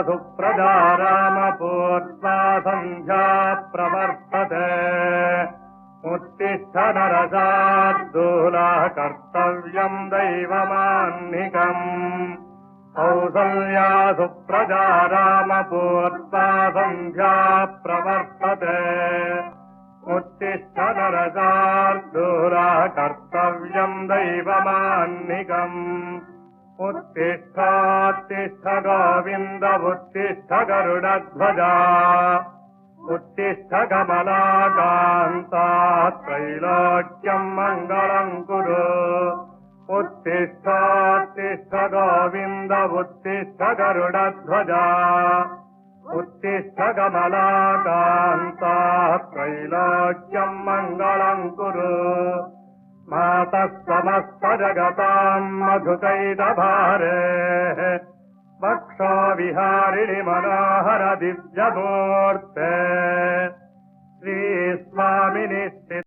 सुप्रजा रामपूर्वा सन्ध्या प्रवर्तते उत्तिष्ठ नरशार्दूला कर्तव्यम् दैवमाह्निकम् कौसल्या सुप्रजा रामपूर्वा सन्ध्या प्रवर्तते उत्तिष्ठ नरशार्दूला कर्तव्यम् दैवमाह्निकम् उत्तिष्ठोत्तिष्ठ गोविन्द उत्तिष्ठ गरुडध्वजा उत्तिष्ठ कमलाकान्ता त्रैलोक्यम् मङ्गलम् कुरु उत्तिष्ठोत्तिष्ठ गोविन्द उत्तिष्ठ गरुडध्वजा उत्तिष्ठ कमलाकान्ता त्रैलोक्यम् मङ्गलम् कुरु मातः समस्त जगताम् मधुकैटभारे वक्षो विहारिणि मनोहर दिव्यमूर्ते श्रीस्वामिनि